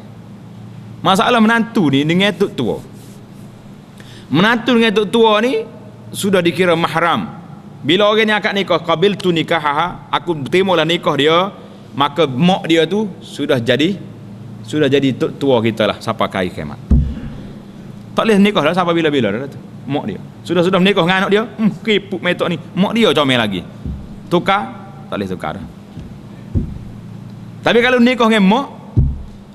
Masalah menantu ni dengan tok tua. Menantu dengan tok tua ni sudah dikira mahram. Bila orang ni akad nikah, qabiltu nikahaha, aku terimalah nikah dia, maka mak dia tu sudah jadi tok tua kita lah sampai hari kiamat. Tak boleh nikah dah sampai bila-bila dah tu. Mak dia. Sudah menikah dengan anak dia, kipuk metok ni. Mak dia comel lagi. Tukar, tak boleh tukar dah. Tapi kalau nikah dengan mak,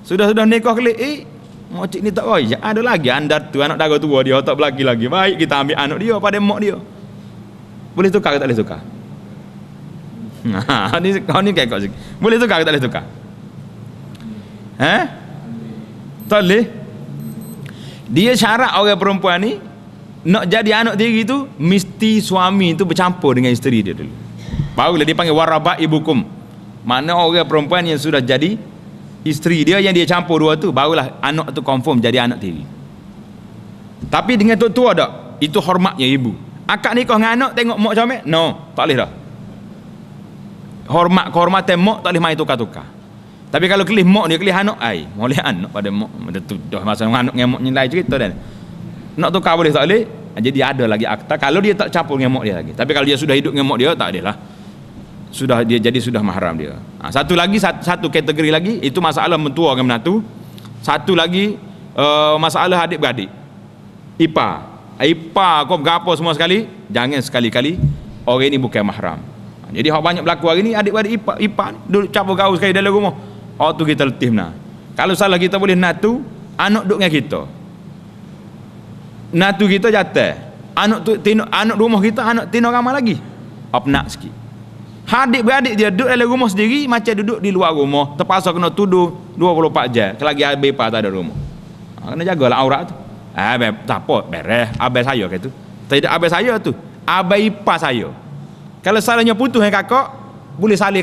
sudah nikah kali, mak cik ni tak royak. Ada lagi anda tu anak dara tua dia tak berlaki lagi. Baik kita ambil anak dia pada mak dia. Boleh tukar ke tak boleh tukar? Ni kekok sikit. Boleh tukar ke tak boleh tukar? Tak boleh. Dia syarat orang perempuan ni nak jadi anak tiri tu mesti suami tu bercampur dengan isteri dia dulu. Barulah dia panggil waraba ibukum. Mana orang perempuan yang sudah jadi isteri dia yang dia campur dua tu, barulah anak tu confirm jadi anak tiri. Tapi dengan tok tua tak, itu hormatnya ibu. Akad nikah dengan anak tengok mak comel, no, tak boleh dah. Kehormatan mak tak boleh main tukar-tukar. Tapi kalau kelih mak dia kelih anak, boleh anak pada mak. Betul dah masa anak dengan mak ni lain cerita dah. Nak tukar boleh tak boleh? Jadi ada lagi akta kalau dia tak campur dengan mak dia lagi. Tapi kalau dia sudah hidup dengan mak dia, tak ada lah. Sudah mahram dia. Satu lagi, satu kategori lagi, itu masalah mentua dengan menantu. Satu lagi masalah adik-beradik. Ipar kau berapa semua sekali, jangan sekali-kali orang ini bukan mahram. Jadi hak banyak berlaku hari ni, adik-beradik ipar duduk campur gaul sekali dalam rumah. Tu kita letih nah. Kalau salah kita boleh natu, anak duduk dengan kita. Natu kita jatuh. Anak rumah kita, anak tino ramai lagi. Nak sikit. Adik-beradik dia duduk dalam rumah sendiri macam duduk di luar rumah, terpaksa kena tuduh 24 jam. Selagi abai ipar tak ada rumah. Kena jagalah aurat tu. Tak apa, beres. Abai saya kata tu. Tidak abai saya tu. Abai ipar saya. Kalau salahnya putus dengan kakak, boleh salih,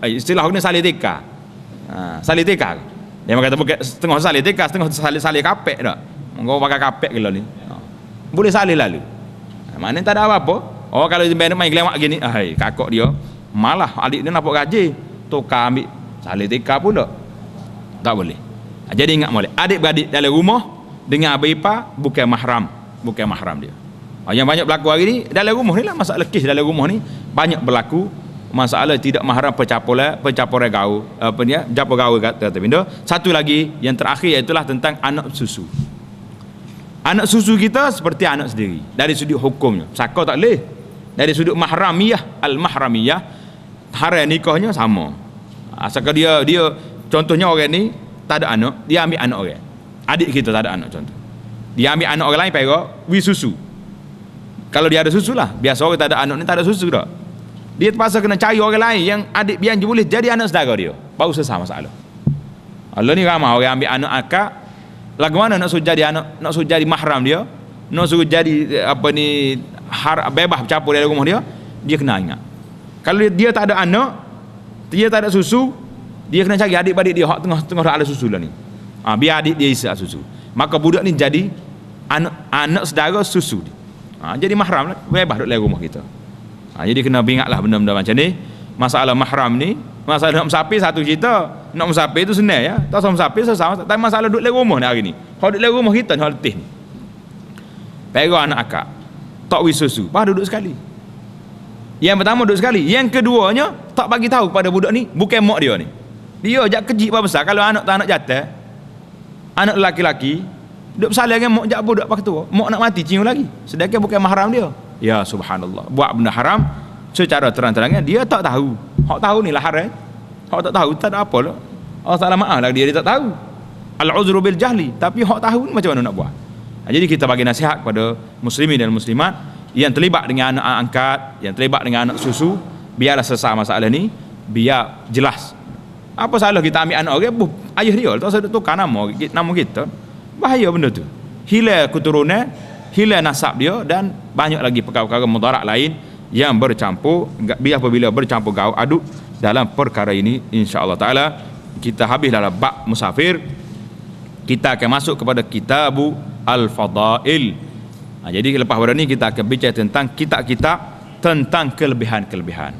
istilah ni salih teka. Salih teka. Dia kata bukan setengah salih teka, setengah salih kapek tak. Kau pakai kapek ke ni. Boleh salih lalu. Mana tak ada apa-apa. Kalau dia main gelemak gini, kakak dia malah adik dia nampak gaji, tukar ambil salih teka pun tak boleh. Jadi ingat boleh. Adik-beradik dalam rumah dengan abai ipar bukan mahram dia. Yang banyak berlaku hari ni dalam rumah ni lah, masalah kes dalam rumah ni banyak berlaku masalah tidak mahram pencapuran gaul, campur gaul kata pindah. Satu lagi yang terakhir iaitulah tentang anak susu. Anak susu kita seperti anak sendiri dari sudut hukumnya. Saka tak boleh. Dari sudut mahramiyah, al-mahramiyah, haram nikahnya sama. Asalkan dia contohnya orang ni tak ada anak, dia ambil anak orang. Adik kita tak ada anak contoh. Dia ambil anak orang lain perak, susu. Kalau dia ada susu lah, biasa orang tak ada anak ni tak ada susu dah. Dia terpaksa kena cari orang lain yang adik bian je boleh jadi anak saudara dia. Baru selesai masalah. Allah ni ramai orang ambil anak akak, lagu mana nak suruh jadi anak, nak suruh jadi mahram dia, nak suruh jadi bebas bercampur dalam rumah dia kena ingat. Kalau dia tak ada anak, dia tak ada susu, dia kena cari adik-adik dia hak tengah ada susu lah ni. Biar adik dia isi susu. Maka budak ni jadi anak saudara susu dia. Jadi mahram lah, bebas duduk dalam rumah kita. Jadi kena ingatlah benda-benda macam ni. Masalah mahram ni, masalah nak musafir satu cerita. Nak musafir tu senang ya. Tak usah musafir sama. Tapi masalah duduk dalam rumah ni hari ni. Kalau duduk dalam rumah kita ni hal letih ni. Pegang anak akak, tak wis susu, pas duduk sekali. Yang pertama duduk sekali. Yang keduanya tak bagi tahu kepada budak ni bukan mak dia ni. Dia jak kecil besar. Kalau anak tak anak jatah, anak lelaki-lelaki, Duk bersalah dengan mak jabur dak pak ketua. Mak nak mati cium lagi. Sedangkan bukan mahram dia. Ya subhanallah. Buat benda haram secara terang-terangnya dia tak tahu. Hak tahu ni lah haram. Hak tak tahu tak ada apa lah. Allah Taala maaf lah dia tak tahu. Al-uzru bil jahli. Tapi hak tahu ni macam mana nak buat? Jadi kita bagi nasihat kepada muslimin dan muslimat yang terlibat dengan anak angkat, yang terlibat dengan anak susu, biarlah selesai masalah ni, biar jelas. Apa salah kita ambil anak orang, ayah dia, tak usah tukar nama kita. Bahaya benda tu. Hilang keturunan, hilang nasab dia dan banyak lagi perkara-perkara mudarat lain yang bercampur. Biar apabila bercampur gaul aduk dalam perkara ini, insya-Allah taala kita habis dalam bab musafir. Kita akan masuk kepada Kitabu Al-Fadail. Jadi lepas pada ni kita akan bicara tentang kitab-kitab tentang kelebihan-kelebihan.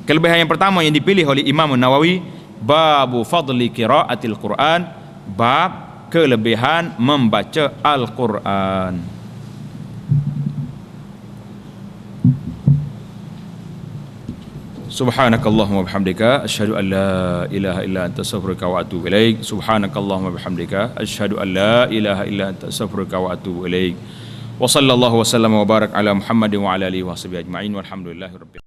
Kelebihan yang pertama yang dipilih oleh Imam Nawawi, babu fadli qiraatil Quran, bab kelebihan membaca Al-Quran. Subhanakallahumma bihamdika asyhadu an la ilaha illa anta astaghfiruka wa atubu ilaik. Subhanakallahumma bihamdika asyhadu an la ilaha illa anta astaghfiruka wa atubu ilaik. Wa sallallahu wa sallama wa barak ala Muhammadin wa ala alihi wa sahbihi ajma'in walhamdulillahi rabbil